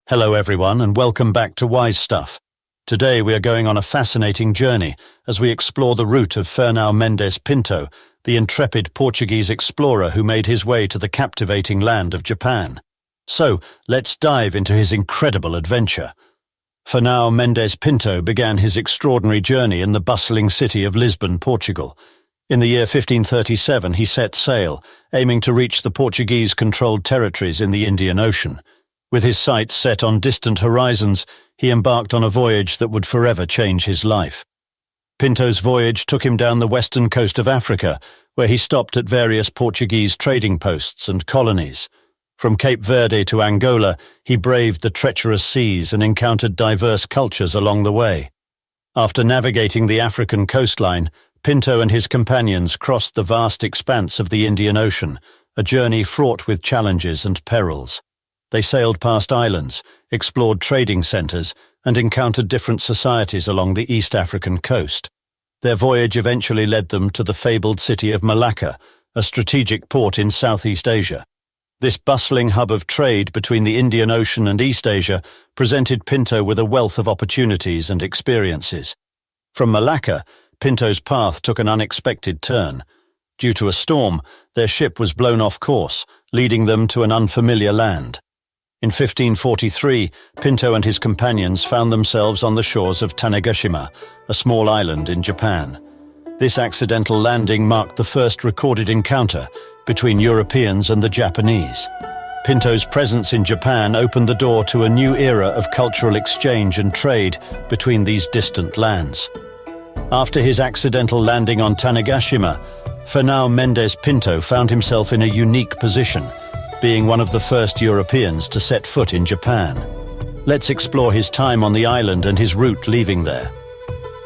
Hello everyone and welcome back to Wise Stuff. Today we are going on a fascinating journey as we explore the route of Fernão Mendes Pinto, the intrepid Portuguese explorer who made his way to the captivating land of Japan. So, let's dive into his incredible adventure. Fernão Mendes Pinto began his extraordinary journey in the bustling city of Lisbon, Portugal. In the year 1537 he set sail, aiming to reach the Portuguese-controlled territories in the Indian Ocean. With his sights set on distant horizons, he embarked on a voyage that would forever change his life. Pinto's voyage took him down the western coast of Africa, where he stopped at various Portuguese trading posts and colonies. From Cape Verde to Angola, he braved the treacherous seas and encountered diverse cultures along the way. After navigating the African coastline, Pinto and his companions crossed the vast expanse of the Indian Ocean, a journey fraught with challenges and perils. They sailed past islands, explored trading centres, and encountered different societies along the East African coast. Their voyage eventually led them to the fabled city of Malacca, a strategic port in Southeast Asia. This bustling hub of trade between the Indian Ocean and East Asia presented Pinto with a wealth of opportunities and experiences. From Malacca, Pinto's path took an unexpected turn. Due to a storm, their ship was blown off course, leading them to an unfamiliar land. In 1543, Pinto and his companions found themselves on the shores of Tanagashima, a small island in Japan. This accidental landing marked the first recorded encounter between Europeans and the Japanese. Pinto's presence in Japan opened the door to a new era of cultural exchange and trade between these distant lands. After his accidental landing on Tanagashima, Fernão Mendes Pinto found himself in a unique position, being one of the first Europeans to set foot in Japan. Let's explore his time on the island and his route leaving there.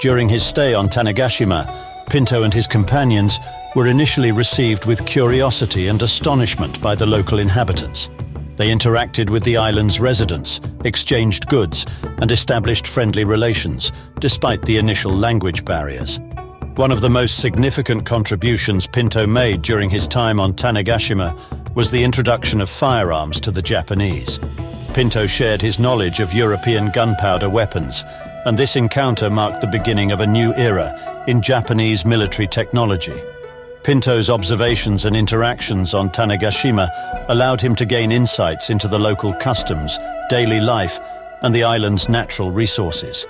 During his stay on Tanagashima, Pinto and his companions were initially received with curiosity and astonishment by the local inhabitants. They interacted with the island's residents, exchanged goods, and established friendly relations, despite the initial language barriers. One of the most significant contributions Pinto made during his time on Tanagashima was the introduction of firearms to the Japanese. Pinto shared his knowledge of European gunpowder weapons, and this encounter marked the beginning of a new era in Japanese military technology. Pinto's observations and interactions on Tanagashima allowed him to gain insights into the local customs, daily life, and the island's natural resources.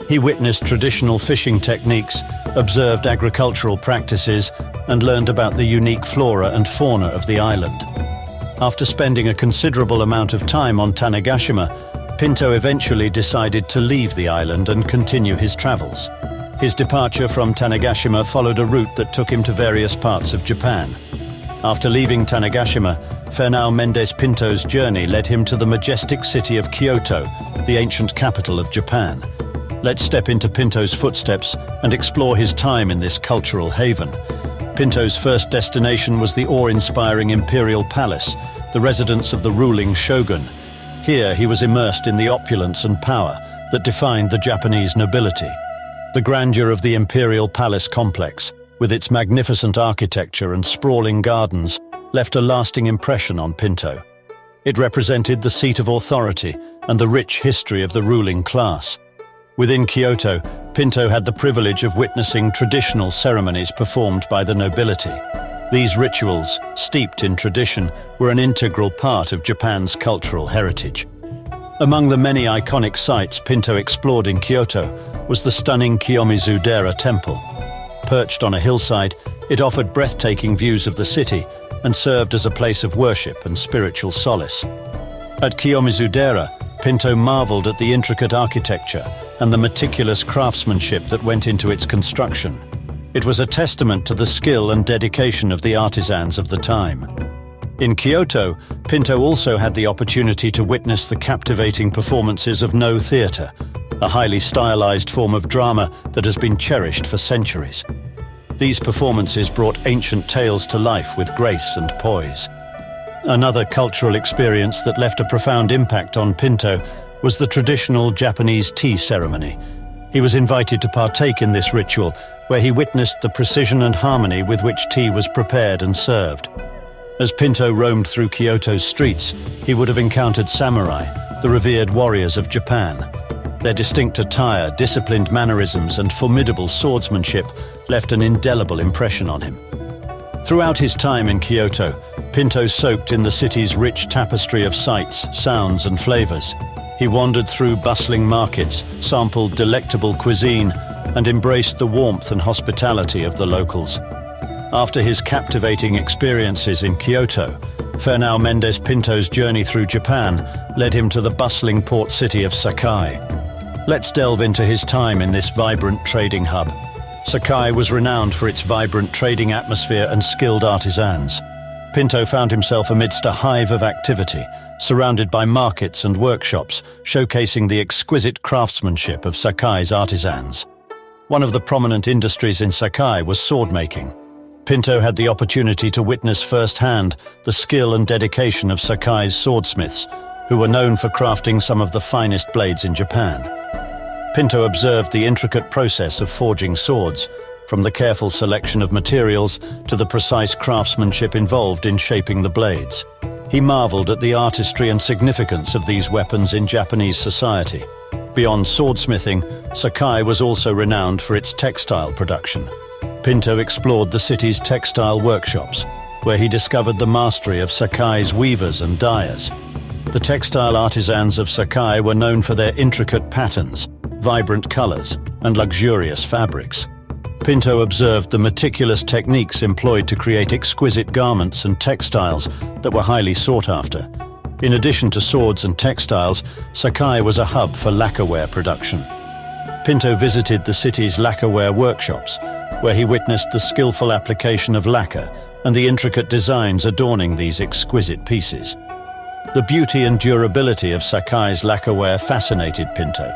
He witnessed traditional fishing techniques, observed agricultural practices, and learned about the unique flora and fauna of the island. After spending a considerable amount of time on Tanagashima, Pinto eventually decided to leave the island and continue his travels. His departure from Tanagashima followed a route that took him to various parts of Japan. After leaving Tanagashima, Fernão Mendes Pinto's journey led him to the majestic city of Kyoto, the ancient capital of Japan. Let's step into Pinto's footsteps and explore his time in this cultural haven. Pinto's first destination was the awe-inspiring Imperial Palace, the residence of the ruling shogun. Here he was immersed in the opulence and power that defined the Japanese nobility. The grandeur of the Imperial Palace complex, with its magnificent architecture and sprawling gardens, left a lasting impression on Pinto. It represented the seat of authority and the rich history of the ruling class. Within Kyoto, Pinto had the privilege of witnessing traditional ceremonies performed by the nobility. These rituals, steeped in tradition, were an integral part of Japan's cultural heritage. Among the many iconic sites Pinto explored in Kyoto was the stunning Kiyomizu-dera temple. Perched on a hillside, it offered breathtaking views of the city and served as a place of worship and spiritual solace. At Kiyomizu-dera, Pinto marveled at the intricate architecture and the meticulous craftsmanship that went into its construction. It was a testament to the skill and dedication of the artisans of the time. In Kyoto, Pinto also had the opportunity to witness the captivating performances of Noh theatre, a highly stylized form of drama that has been cherished for centuries. These performances brought ancient tales to life with grace and poise. Another cultural experience that left a profound impact on Pinto was the traditional Japanese tea ceremony. He was invited to partake in this ritual, where he witnessed the precision and harmony with which tea was prepared and served. As Pinto roamed through Kyoto's streets, he would have encountered samurai, the revered warriors of Japan. Their distinct attire, disciplined mannerisms, and formidable swordsmanship left an indelible impression on him. Throughout his time in Kyoto, Pinto soaked in the city's rich tapestry of sights, sounds, and flavors. He wandered through bustling markets, sampled delectable cuisine, and embraced the warmth and hospitality of the locals. After his captivating experiences in Kyoto, Fernão Mendes Pinto's journey through Japan led him to the bustling port city of Sakai. Let's delve into his time in this vibrant trading hub. Sakai was renowned for its vibrant trading atmosphere and skilled artisans. Pinto found himself amidst a hive of activity, surrounded by markets and workshops, showcasing the exquisite craftsmanship of Sakai's artisans. One of the prominent industries in Sakai was sword-making. Pinto had the opportunity to witness firsthand the skill and dedication of Sakai's swordsmiths, who were known for crafting some of the finest blades in Japan. Pinto observed the intricate process of forging swords, from the careful selection of materials to the precise craftsmanship involved in shaping the blades. He marveled at the artistry and significance of these weapons in Japanese society. Beyond swordsmithing, Sakai was also renowned for its textile production. Pinto explored the city's textile workshops, where he discovered the mastery of Sakai's weavers and dyers. The textile artisans of Sakai were known for their intricate patterns, vibrant colors, and luxurious fabrics. Pinto observed the meticulous techniques employed to create exquisite garments and textiles that were highly sought after. In addition to swords and textiles, Sakai was a hub for lacquerware production. Pinto visited the city's lacquerware workshops, where he witnessed the skillful application of lacquer and the intricate designs adorning these exquisite pieces. The beauty and durability of Sakai's lacquerware fascinated Pinto.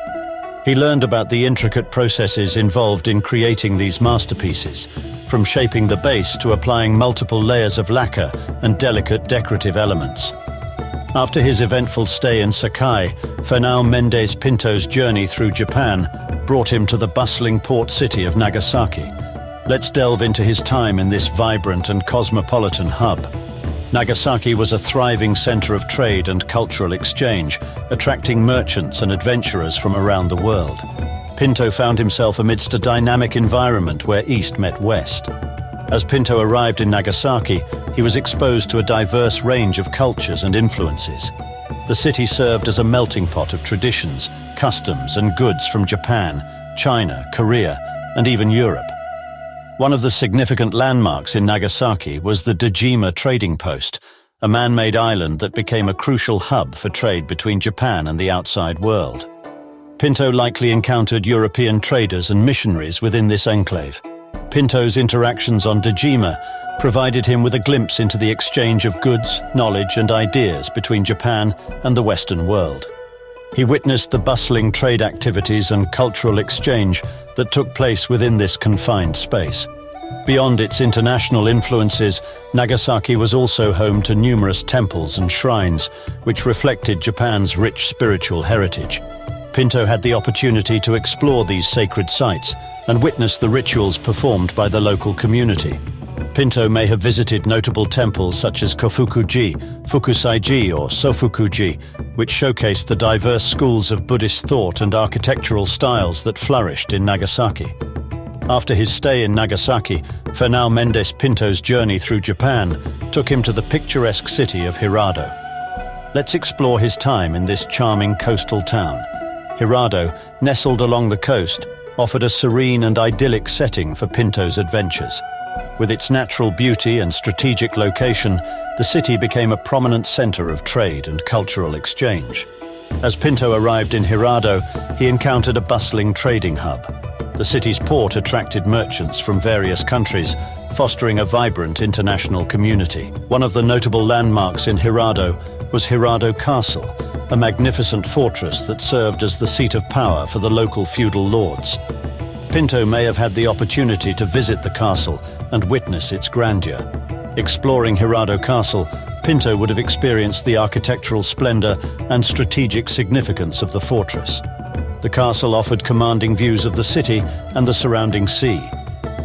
He learned about the intricate processes involved in creating these masterpieces, from shaping the base to applying multiple layers of lacquer and delicate decorative elements. After his eventful stay in Sakai, Fernão Mendes Pinto's journey through Japan brought him to the bustling port city of Nagasaki. Let's delve into his time in this vibrant and cosmopolitan hub. Nagasaki was a thriving center of trade and cultural exchange, attracting merchants and adventurers from around the world. Pinto found himself amidst a dynamic environment where East met West. As Pinto arrived in Nagasaki, he was exposed to a diverse range of cultures and influences. The city served as a melting pot of traditions, customs, and goods from Japan, China, Korea, and even Europe. One of the significant landmarks in Nagasaki was the Dejima trading post, a man-made island that became a crucial hub for trade between Japan and the outside world. Pinto likely encountered European traders and missionaries within this enclave. Pinto's interactions on Dejima provided him with a glimpse into the exchange of goods, knowledge, and ideas between Japan and the Western world. He witnessed the bustling trade activities and cultural exchange that took place within this confined space. Beyond its international influences, Nagasaki was also home to numerous temples and shrines, which reflected Japan's rich spiritual heritage. Pinto had the opportunity to explore these sacred sites and witness the rituals performed by the local community. Pinto may have visited notable temples such as Kofuku-ji, Fukusai-ji, or Sofuku-ji, which showcased the diverse schools of Buddhist thought and architectural styles that flourished in Nagasaki. After his stay in Nagasaki, Fernão Mendes Pinto's journey through Japan took him to the picturesque city of Hirado. Let's explore his time in this charming coastal town. Hirado, nestled along the coast, offered a serene and idyllic setting for Pinto's adventures. With its natural beauty and strategic location, the city became a prominent center of trade and cultural exchange. As Pinto arrived in Hirado, he encountered a bustling trading hub. The city's port attracted merchants from various countries, fostering a vibrant international community. One of the notable landmarks in Hirado was Hirado Castle, a magnificent fortress that served as the seat of power for the local feudal lords. Pinto may have had the opportunity to visit the castle and witness its grandeur. Exploring Hirado Castle, Pinto would have experienced the architectural splendor and strategic significance of the fortress. The castle offered commanding views of the city and the surrounding sea.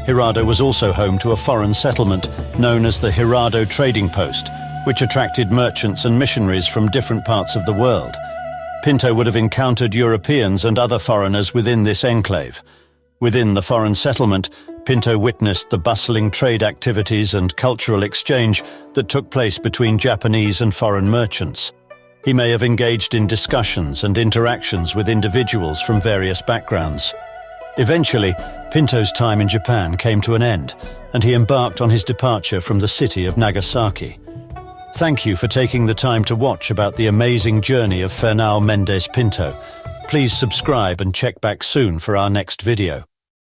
Hirado was also home to a foreign settlement known as the Hirado Trading Post, which attracted merchants and missionaries from different parts of the world. Pinto would have encountered Europeans and other foreigners within this enclave. Within the foreign settlement, Pinto witnessed the bustling trade activities and cultural exchange that took place between Japanese and foreign merchants. He may have engaged in discussions and interactions with individuals from various backgrounds. Eventually, Pinto's time in Japan came to an end, and he embarked on his departure from the city of Nagasaki. Thank you for taking the time to watch about the amazing journey of Fernão Mendes Pinto. Please subscribe and check back soon for our next video.